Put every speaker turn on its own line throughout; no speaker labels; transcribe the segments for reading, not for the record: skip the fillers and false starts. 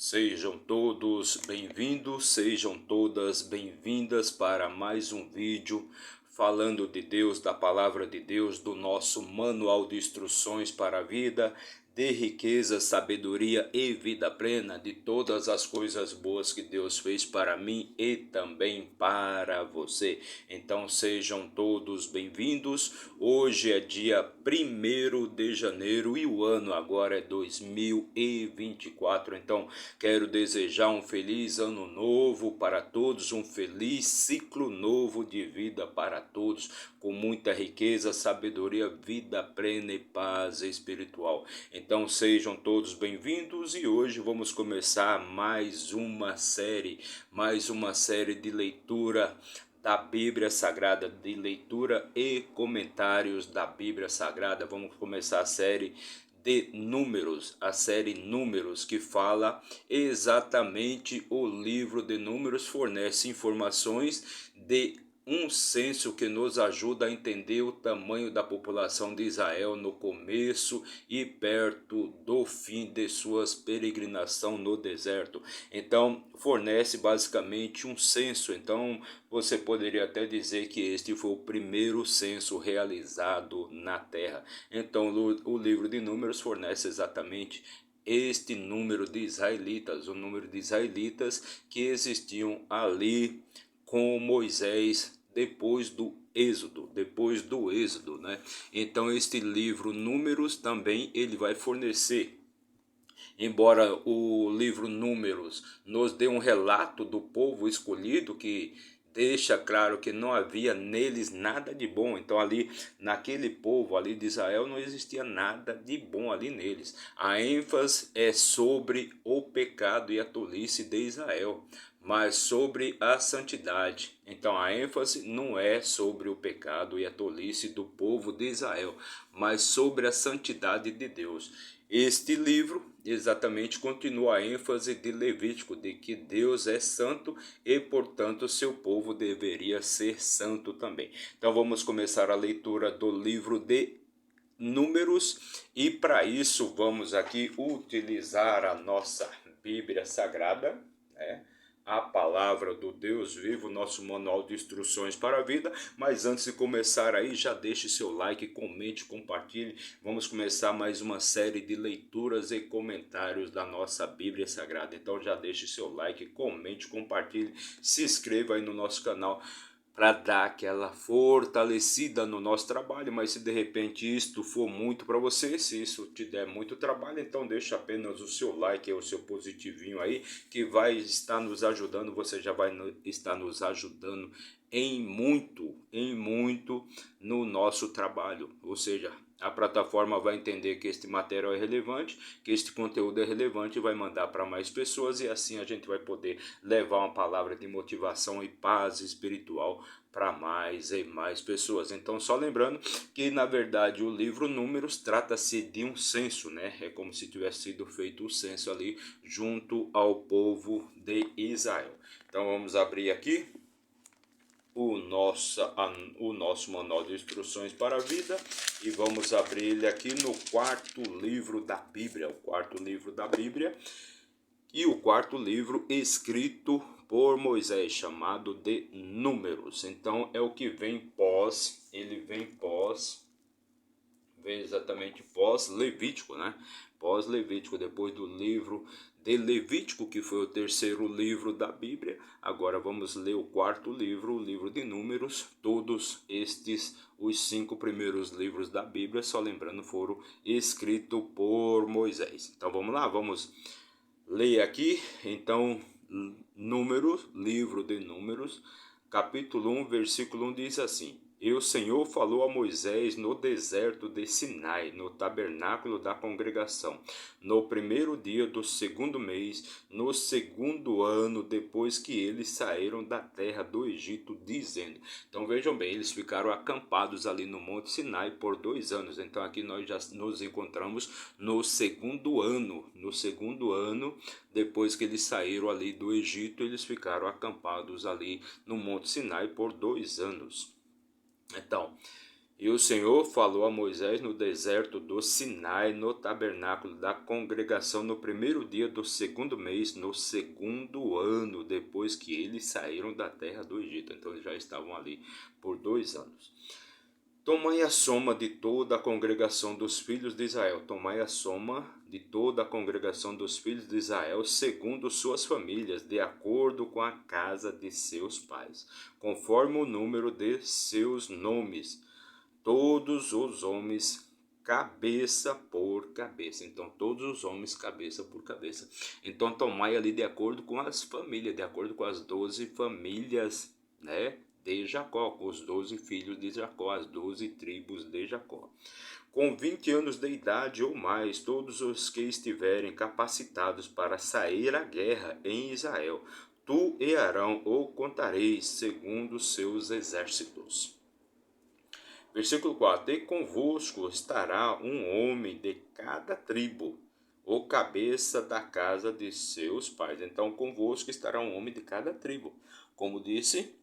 Sejam todos bem-vindos, sejam todas bem-vindas para mais um vídeo falando de Deus, da palavra de Deus, do nosso manual de instruções para a vida, de riqueza, sabedoria e vida plena, de todas as coisas boas que Deus fez para mim e também para você. Então sejam todos bem-vindos. Hoje é dia 1º de janeiro e o ano agora é 2024. Então quero desejar um feliz ano novo para todos, um feliz ciclo novo de vida para todos, com muita riqueza, sabedoria, vida plena e paz espiritual. Então sejam todos bem-vindos e hoje vamos começar mais uma série de leitura da Bíblia Sagrada, de leitura e comentários da Bíblia Sagrada. Vamos começar a série de Números, a série Números, que fala exatamente, o livro de Números fornece informações de um censo que nos ajuda a entender o tamanho da população de Israel no começo e perto do fim de suas peregrinação no deserto. Então, fornece basicamente um censo. Então, você poderia até dizer que este foi o primeiro censo realizado na Terra. Então, o livro de Números fornece exatamente este número de israelitas, o número de israelitas que existiam ali com Moisés depois do êxodo, né? Então este livro Números também ele vai fornecer, embora o livro Números nos dê um relato do povo escolhido, que deixa claro que não havia neles nada de bom. Então ali naquele povo ali de Israel não existia nada de bom ali neles. A ênfase é sobre o pecado e a tolice de Israel, mas sobre a santidade. Então a ênfase não é sobre o pecado e a tolice do povo de Israel, mas sobre a santidade de Deus. Este livro exatamente continua a ênfase de Levítico, de que Deus é santo e, portanto, seu povo deveria ser santo também. Então vamos começar a leitura do livro de Números e para isso vamos aqui utilizar a nossa Bíblia Sagrada, né? A palavra do Deus vivo, nosso manual de instruções para a vida. Mas antes de começar aí, já deixe seu like, comente, compartilhe. Vamos começar mais uma série de leituras e comentários da nossa Bíblia Sagrada. Então já deixe seu like, comente, compartilhe, se inscreva aí no nosso canal para dar aquela fortalecida no nosso trabalho. Mas se de repente isto for muito para você, se isso te der muito trabalho, então deixa apenas o seu like, o seu positivinho aí, que vai estar nos ajudando. Você já vai estar nos ajudando em muito no nosso trabalho. Ou seja, a plataforma vai entender que este material é relevante, que este conteúdo é relevante, e vai mandar para mais pessoas, e assim a gente vai poder levar uma palavra de motivação e paz espiritual para mais e mais pessoas. Então, só lembrando que na verdade o livro Números trata-se de um censo, né? É como se tivesse sido feito o censo ali junto ao povo de Israel. Então vamos abrir aqui o nosso manual de instruções para a vida e vamos abrir ele aqui no quarto livro da Bíblia, e o quarto livro escrito por Moisés, chamado de Números. Então é o que vem vem exatamente pós Levítico, né? Pós Levítico, depois do livro de Levítico, que foi o terceiro livro da Bíblia. Agora vamos ler o quarto livro, o livro de Números. Todos estes, os 5 primeiros livros da Bíblia, só lembrando, foram escritos por Moisés. Então vamos lá, vamos ler aqui. Então, Números, livro de Números, capítulo 1, versículo 1 diz assim: E o Senhor falou a Moisés no deserto de Sinai, no tabernáculo da congregação, no primeiro dia do segundo mês, no segundo ano depois que eles saíram da terra do Egito, dizendo. Então vejam bem, eles ficaram acampados ali no Monte Sinai por 2 anos. Então aqui nós já nos encontramos no segundo ano, depois que eles saíram ali do Egito, eles ficaram acampados ali no Monte Sinai por 2 anos. Então, E o Senhor falou a Moisés no deserto do Sinai, no tabernáculo da congregação, no primeiro dia do segundo mês, no segundo ano, depois que eles saíram da terra do Egito. Então eles já estavam ali por 2 anos. Tomai a soma de toda a congregação dos filhos de Israel. Tomai a soma de toda a congregação dos filhos de Israel, segundo suas famílias, de acordo com a casa de seus pais, conforme o número de seus nomes. Todos os homens, cabeça por cabeça. Então, todos os homens, cabeça por cabeça. Então, tomai ali de acordo com as famílias, de acordo com as 12 famílias, né, de Jacó, com os 12 filhos de Jacó, as 12 tribos de Jacó. Com 20 anos de idade ou mais, todos os que estiverem capacitados para sair à guerra em Israel, tu e Arão o contareis segundo seus exércitos. Versículo 4: E convosco estará um homem de cada tribo, o cabeça da casa de seus pais. Então, convosco estará um homem de cada tribo. Como disse,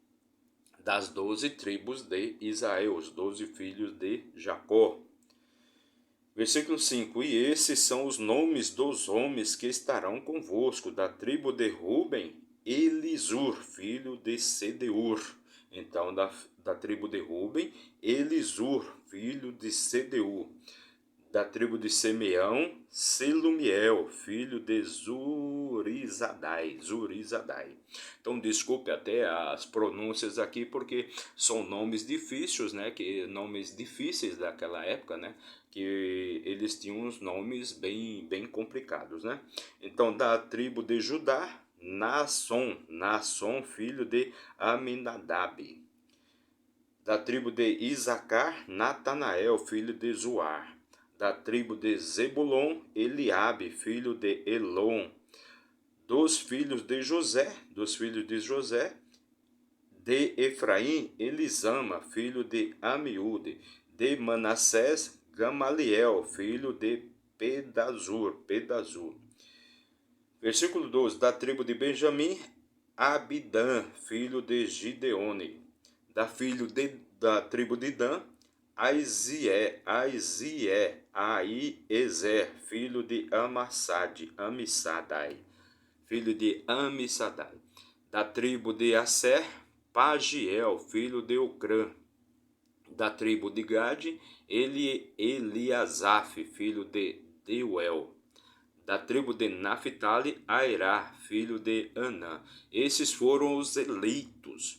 das 12 tribos de Israel, os 12 filhos de Jacó. Versículo 5: E esses são os nomes dos homens que estarão convosco, da tribo de Ruben, Elisur, filho de Sedeur. Então, da tribo de Ruben, Elisur, filho de Sedeur. Da tribo de Simeão, Selumiel, filho de Zurizadai. Então, desculpe até as pronúncias aqui, porque são nomes difíceis, né? Nomes difíceis daquela época, né? Que eles tinham uns nomes bem complicados, né? Então, da tribo de Judá, Naasson, filho de Aminadab. Da tribo de Isacar, Natanael, filho de Zuar. Da tribo de Zebulon, Eliabe, filho de Elon. Dos filhos de José, de Efraim, Elisama, filho de Amiúde. De Manassés, Gamaliel, filho de Pedazur. Versículo 12. Da tribo de Benjamim, Abidã, filho de Gideone. Da tribo de Dan, Aiezer, filho de Amissadai. Da tribo de Asser, Pagiel, filho de Ocrã. Da tribo de Gade, Eliasaf, filho de Deuel. Da tribo de Naphtali, Airá, filho de Anã. Esses foram os eleitos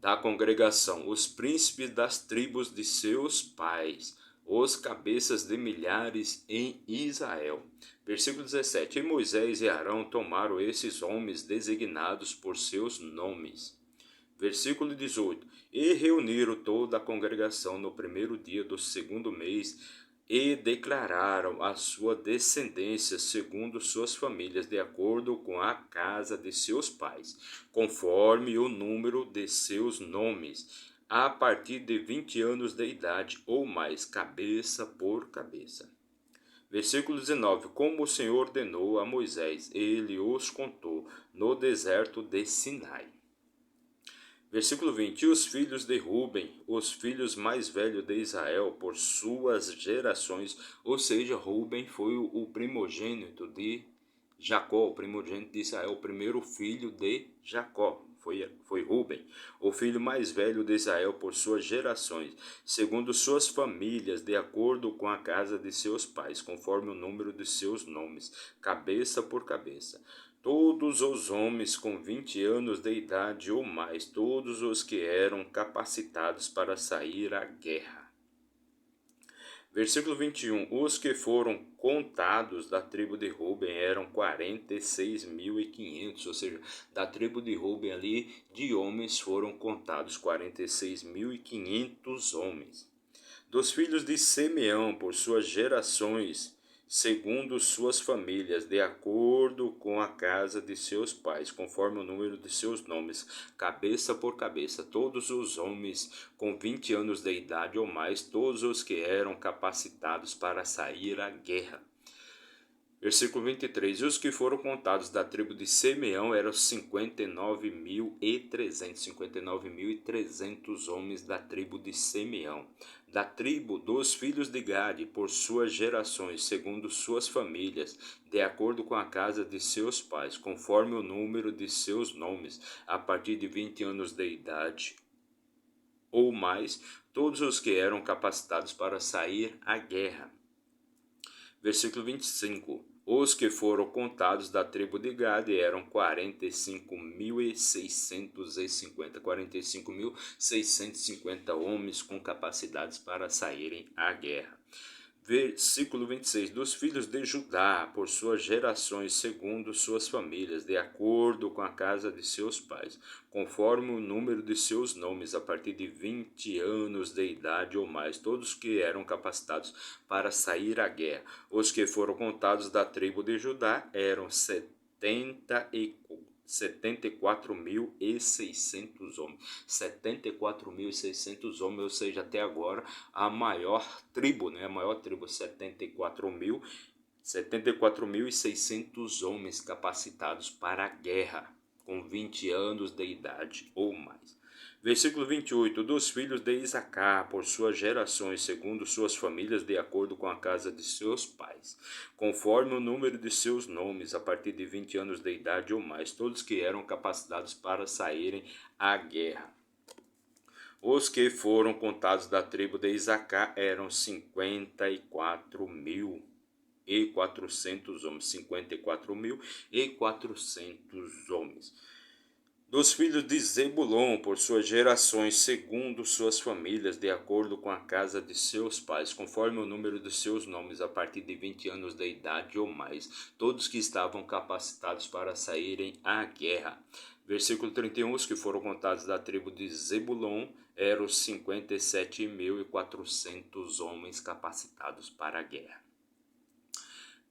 da congregação, os príncipes das tribos de seus pais, os cabeças de milhares em Israel. Versículo 17. E Moisés e Arão tomaram esses homens designados por seus nomes. Versículo 18. E reuniram toda a congregação no primeiro dia do segundo mês e declararam a sua descendência segundo suas famílias, de acordo com a casa de seus pais, conforme o número de seus nomes, a partir de 20 anos de idade ou mais, cabeça por cabeça. Versículo 19. Como o Senhor ordenou a Moisés, ele os contou no deserto de Sinai. Versículo 20. E os filhos de Ruben, os filhos mais velhos de Israel, por suas gerações, ou seja, Ruben foi o primogênito de Jacó, o primogênito de Israel, o primeiro filho de Jacó. Foi Ruben, o filho mais velho de Israel por suas gerações, segundo suas famílias, de acordo com a casa de seus pais, conforme o número de seus nomes, cabeça por cabeça. Todos os homens com 20 anos de idade ou mais, todos os que eram capacitados para sair à guerra. Versículo 21. Os que foram contados da tribo de Ruben eram 46.500, ou seja, da tribo de Ruben ali, de homens foram contados 46.500 homens. Dos filhos de Simeão, por suas gerações, segundo suas famílias, de acordo com a casa de seus pais, conforme o número de seus nomes, cabeça por cabeça, todos os homens com 20 anos de idade ou mais, todos os que eram capacitados para sair à guerra. Versículo 23. E os que foram contados da tribo de Simeão eram 59.300. 59.300 homens da tribo de Simeão. Da tribo dos filhos de Gade, por suas gerações, segundo suas famílias, de acordo com a casa de seus pais, conforme o número de seus nomes, a partir de 20 anos de idade ou mais, todos os que eram capacitados para sair à guerra. Versículo 25. Os que foram contados da tribo de Gade eram 45.650. 45.650 homens com capacidades para saírem à guerra. Versículo 26. Dos filhos de Judá, por suas gerações, segundo suas famílias, de acordo com a casa de seus pais, conforme o número de seus nomes, a partir de 20 anos de idade ou mais, todos que eram capacitados para sair à guerra. Os que foram contados da tribo de Judá eram 74.600 homens. 74.600 homens, ou seja, até agora a maior tribo, né? A maior tribo, 74.600 homens capacitados para a guerra, com 20 anos de idade ou mais. Versículo 28. Dos filhos de Isacar, por suas gerações, segundo suas famílias, de acordo com a casa de seus pais, conforme o número de seus nomes, a partir de 20 anos de idade ou mais, todos que eram capacitados para saírem à guerra. Os que foram contados da tribo de Isacar eram 54.400 homens. 54.400 homens. Dos filhos de Zebulon, por suas gerações, segundo suas famílias, de acordo com a casa de seus pais, conforme o número de seus nomes, a partir de 20 anos de idade ou mais, todos que estavam capacitados para saírem à guerra. Versículo 31, os que foram contados da tribo de Zebulon eram 57.400 homens capacitados para a guerra.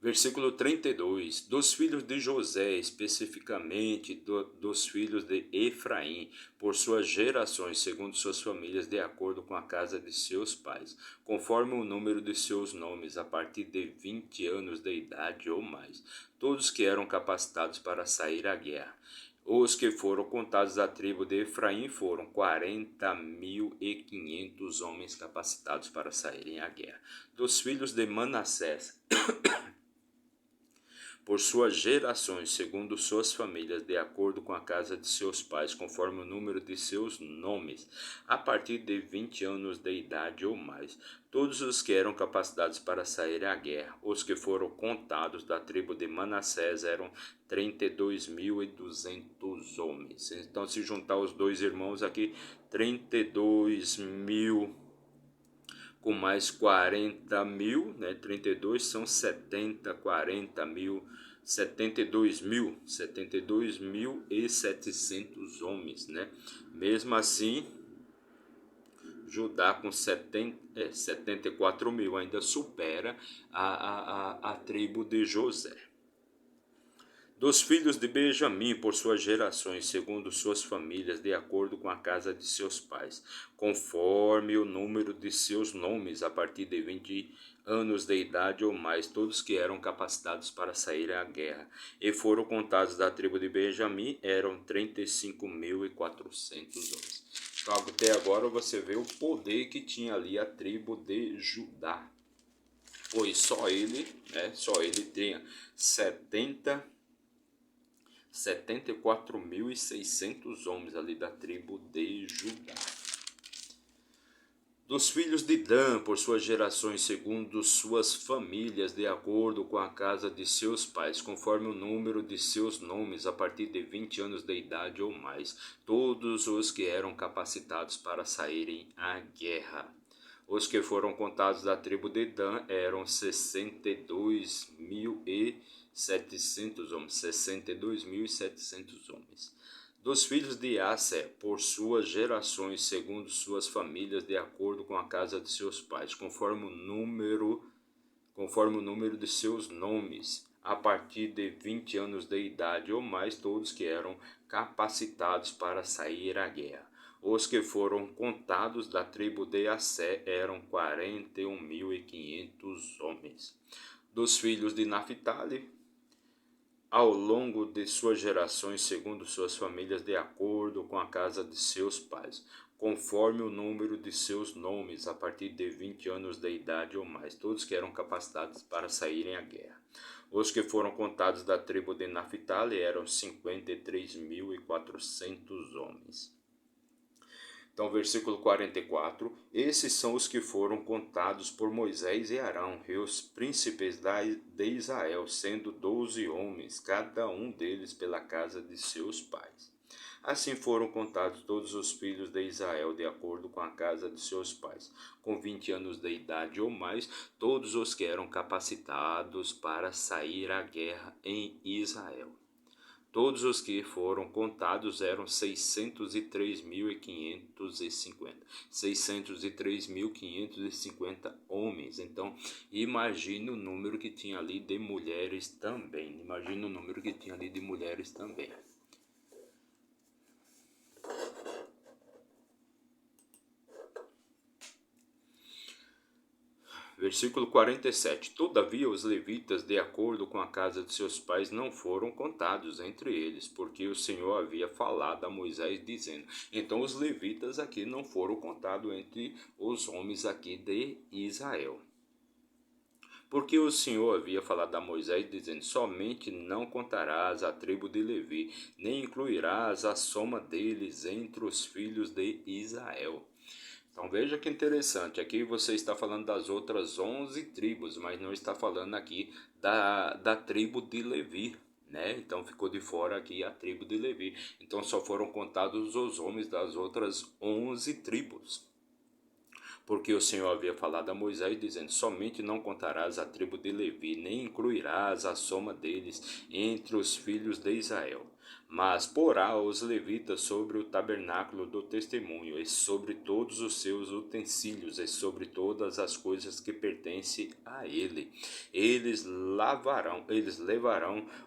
Versículo 32, dos filhos de José, especificamente dos filhos de Efraim, por suas gerações, segundo suas famílias, de acordo com a casa de seus pais, conforme o número de seus nomes, a partir de 20 anos de idade ou mais, todos que eram capacitados para sair à guerra. Os que foram contados da tribo de Efraim foram 40.500 homens capacitados para saírem à guerra. Dos filhos de Manassés, por suas gerações, segundo suas famílias, de acordo com a casa de seus pais, conforme o número de seus nomes, a partir de 20 anos de idade ou mais, todos os que eram capacitados para sair à guerra. Os que foram contados da tribo de Manassés eram 32.200 homens. Então, se juntar os dois irmãos aqui, 32.000 com mais 40.000, né? 32 são 70, 40.000, 72.700 homens, né? Mesmo assim, Judá com 74.000 ainda supera a tribo de José. Dos filhos de Benjamim, por suas gerações, segundo suas famílias, de acordo com a casa de seus pais, conforme o número de seus nomes, a partir de 20 anos de idade ou mais, todos que eram capacitados para sair à guerra, e foram contados da tribo de Benjamim, eram 35.400 homens. Então, até agora você vê o poder que tinha ali a tribo de Judá, pois só ele tinha 74.600 homens ali da tribo de Judá. Dos filhos de Dan, por suas gerações, segundo suas famílias, de acordo com a casa de seus pais, conforme o número de seus nomes, a partir de 20 anos de idade ou mais, todos os que eram capacitados para saírem à guerra. Os que foram contados da tribo de Dan eram 62.700 homens. 62.700 homens. Dos filhos de Aser, por suas gerações, segundo suas famílias, de acordo com a casa de seus pais, conforme o número de seus nomes, a partir de 20 anos de idade ou mais, todos que eram capacitados para sair à guerra. Os que foram contados da tribo de Assé eram 41.500 homens. dos filhos de Naphtali, ao longo de suas gerações, segundo suas famílias, de acordo com a casa de seus pais, conforme o número de seus nomes, a partir de 20 anos de idade ou mais, todos que eram capacitados para saírem à guerra. Os que foram contados da tribo de Naphtali eram 53.400 homens. Então, versículo 44, esses são os que foram contados por Moisés e Arão, e os príncipes de Israel, sendo 12 homens, cada um deles pela casa de seus pais. Assim foram contados todos os filhos de Israel, de acordo com a casa de seus pais, com 20 anos de idade ou mais, todos os que eram capacitados para sair à guerra em Israel. Todos os que foram contados eram 603.550 homens. Então, imagine o número que tinha ali de mulheres também. Versículo 47. Todavia os levitas, de acordo com a casa de seus pais, não foram contados entre eles, porque o Senhor havia falado a Moisés, dizendo. Então os levitas aqui não foram contados entre os homens aqui de Israel. Porque o Senhor havia falado a Moisés, dizendo, somente não contarás a tribo de Levi, nem incluirás a soma deles entre os filhos de Israel. Então veja que interessante, aqui você está falando das outras 11 tribos, mas não está falando aqui da tribo de Levi, né? Então ficou de fora aqui a tribo de Levi. Então só foram contados os homens das outras 11 tribos. Porque o Senhor havia falado a Moisés, dizendo, somente não contarás a tribo de Levi, nem incluirás a soma deles entre os filhos de Israel. Mas porá os levitas sobre o tabernáculo do testemunho, e sobre todos os seus utensílios, e sobre todas as coisas que pertencem a ele. Eles levarão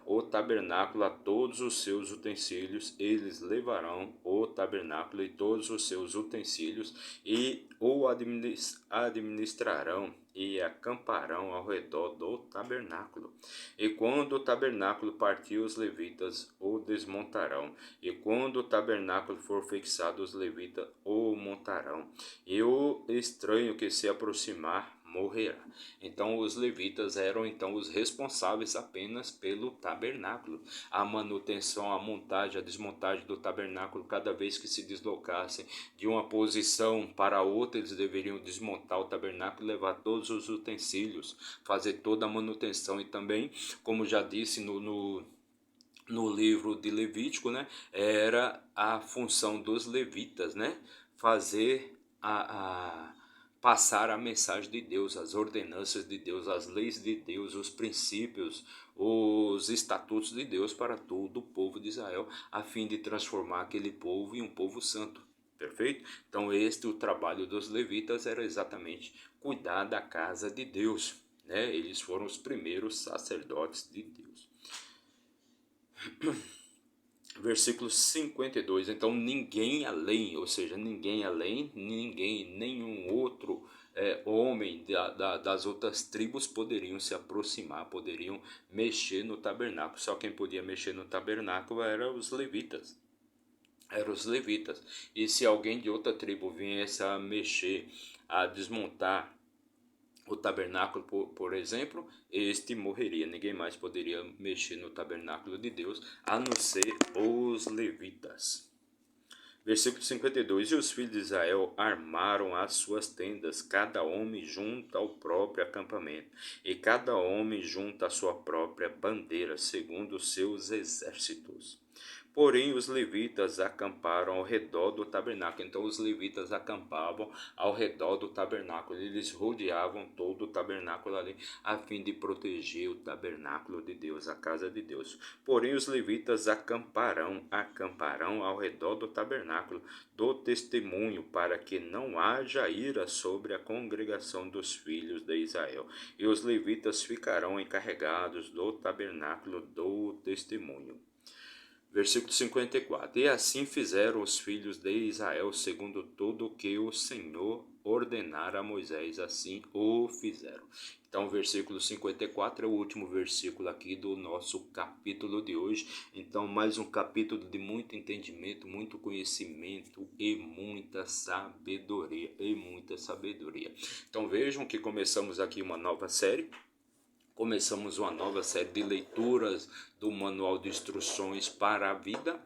o tabernáculo a todos os seus utensílios, eles levarão o tabernáculo e todos os seus utensílios, e o administrarão e acamparão ao redor do tabernáculo. E quando o tabernáculo partir, os levitas o desmontarão. E quando o tabernáculo for fixado, os levitas o montarão. E o estranho que se aproximar morrerá. Então os levitas eram então os responsáveis apenas pelo tabernáculo. A manutenção, a montagem, a desmontagem do tabernáculo, cada vez que se deslocassem de uma posição para outra, eles deveriam desmontar o tabernáculo e levar todos os utensílios, fazer toda a manutenção. E também, como já disse no livro de Levítico, né, era a função dos levitas, né, fazer passar a mensagem de Deus, as ordenanças de Deus, as leis de Deus, os princípios, os estatutos de Deus para todo o povo de Israel, a fim de transformar aquele povo em um povo santo. Perfeito? Então o trabalho dos levitas era exatamente cuidar da casa de Deus, né? Eles foram os primeiros sacerdotes de Deus. Versículo 52, então ninguém além, ou seja, nenhum outro homem das outras tribos poderiam se aproximar, poderiam mexer no tabernáculo. Só quem podia mexer no tabernáculo eram os levitas. E se alguém de outra tribo viesse a mexer, a desmontar o tabernáculo, por exemplo, este morreria. Ninguém mais poderia mexer no tabernáculo de Deus, a não ser os levitas. Versículo 52. E os filhos de Israel armaram as suas tendas, cada homem junto ao próprio acampamento, e cada homem junto à sua própria bandeira, segundo os seus exércitos. Porém, os levitas acamparam ao redor do tabernáculo. Então, os levitas acampavam ao redor do tabernáculo. Eles rodeavam todo o tabernáculo ali, a fim de proteger o tabernáculo de Deus, a casa de Deus. Porém, os levitas acamparão ao redor do tabernáculo do testemunho, para que não haja ira sobre a congregação dos filhos de Israel. E os levitas ficarão encarregados do tabernáculo do testemunho. Versículo 54. E assim fizeram os filhos de Israel, segundo tudo o que o Senhor ordenara a Moisés, assim o fizeram. Então, o versículo 54 é o último versículo aqui do nosso capítulo de hoje. Então, mais um capítulo de muito entendimento, muito conhecimento e muita sabedoria. Então, vejam que começamos aqui uma nova série. Começamos uma nova série de leituras do Manual de Instruções para a Vida,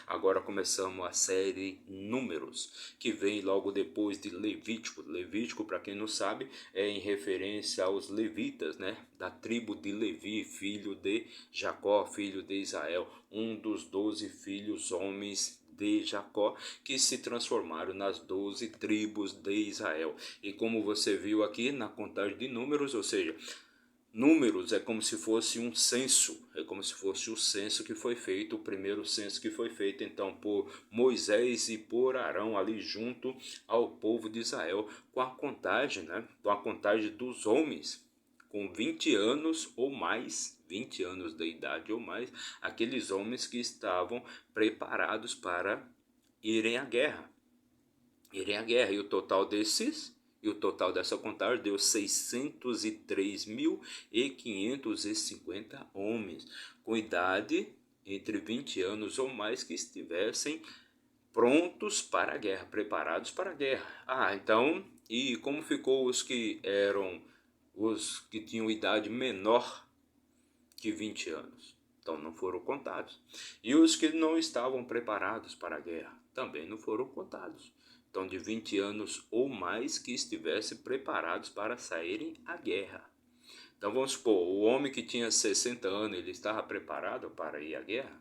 Agora começamos a série Números, que vem logo depois de Levítico. Levítico, para quem não sabe, é em referência aos levitas, né? Da tribo de Levi, filho de Jacó, filho de Israel, um dos 12 filhos homens de Jacó, que se transformaram nas 12 tribos de Israel. E como você viu aqui na contagem de números, ou seja, números é como se fosse um censo, é como se fosse o censo que foi feito, o primeiro censo que foi feito então por Moisés e por Arão ali junto ao povo de Israel, com a contagem, né? Com a contagem dos homens com 20 anos ou mais, 20 anos de idade ou mais, aqueles homens que estavam preparados para irem à guerra. E o total dessa contagem deu 603.550 homens, com idade entre 20 anos ou mais que estivessem prontos para a guerra, preparados para a guerra. Então, e como ficou os que tinham idade menor que 20 anos? Então não foram contados. E os que não estavam preparados para a guerra também não foram contados. Então, de 20 anos ou mais que estivessem preparados para saírem à guerra. Então vamos supor, o homem que tinha 60 anos, ele estava preparado para ir à guerra?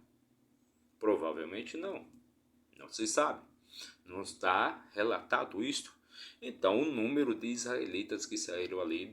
Provavelmente não. Não se sabe. Não está relatado isto. Então, o número de israelitas que saíram ali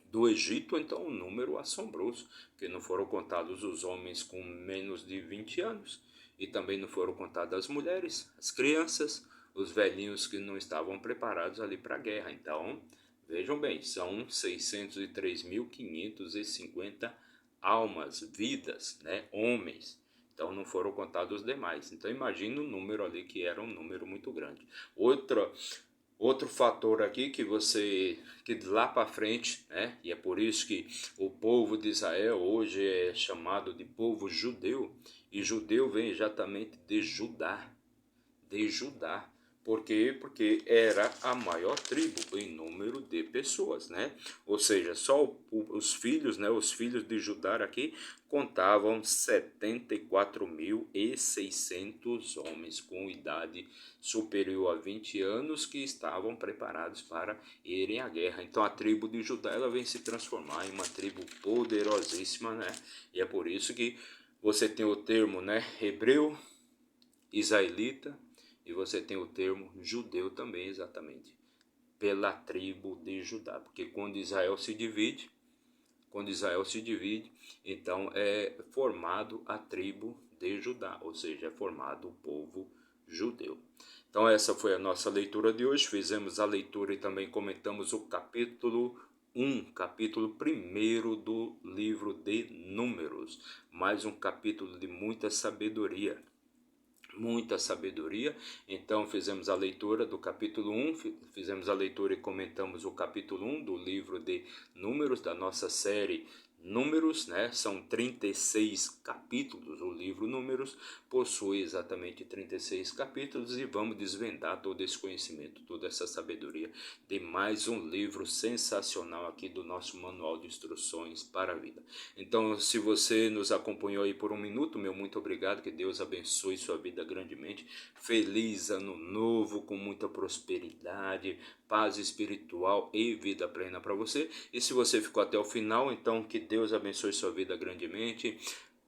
do Egito, então, um número assombroso, porque não foram contados os homens com menos de 20 anos, e também não foram contadas as mulheres, as crianças, os velhinhos que não estavam preparados ali para a guerra. Então, vejam bem, são 603.550 almas, vidas, né, homens. Então não foram contados os demais. Então imagina o número ali, que era um número muito grande. Outro fator aqui que lá para frente, né? E é por isso que o povo de Israel hoje é chamado de povo judeu. E judeu vem exatamente de Judá. Por quê? Porque era a maior tribo em número de pessoas, né? Ou seja, só os filhos, né? Os filhos de Judá aqui contavam 74.600 homens com idade superior a 20 anos que estavam preparados para irem à guerra. Então a tribo de Judá ela vem se transformar em uma tribo poderosíssima, né? E é por isso que você tem o termo, né? Hebreu, israelita, e você tem o termo judeu também, exatamente, pela tribo de Judá. Porque quando Israel se divide, então é formado a tribo de Judá, ou seja, é formado o povo judeu. Então essa foi a nossa leitura de hoje. Fizemos a leitura e também comentamos o capítulo 1, capítulo 1 do livro de Números. Mais um capítulo de muita sabedoria. Então fizemos a leitura do capítulo 1, fizemos a leitura e comentamos o capítulo 1 do livro de Números, da nossa série Números, né? São 36 capítulos, o livro Números possui exatamente 36 capítulos e vamos desvendar todo esse conhecimento, toda essa sabedoria de mais um livro sensacional aqui do nosso Manual de Instruções para a Vida. Então, se você nos acompanhou aí por um minuto, meu muito obrigado, que Deus abençoe sua vida grandemente. Feliz ano novo, com muita prosperidade, paz espiritual e vida plena para você. E se você ficou até o final, então que Deus abençoe sua vida grandemente,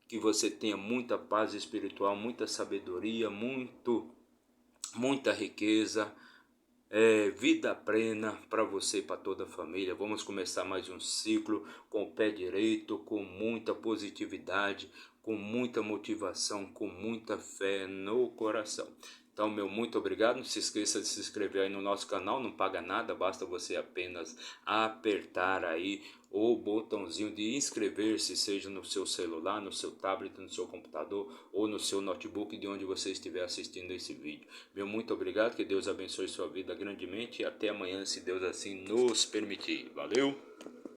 que você tenha muita paz espiritual, muita sabedoria, muita riqueza, vida plena para você e para toda a família. Vamos começar mais um ciclo com o pé direito, com muita positividade, com muita motivação, com muita fé no coração. Então, meu muito obrigado. Não se esqueça de se inscrever aí no nosso canal, não paga nada, basta você apenas apertar aí o botãozinho de inscrever-se, seja no seu celular, no seu tablet, no seu computador ou no seu notebook, de onde você estiver assistindo esse vídeo. Meu muito obrigado, que Deus abençoe sua vida grandemente e até amanhã, se Deus assim nos permitir. Valeu!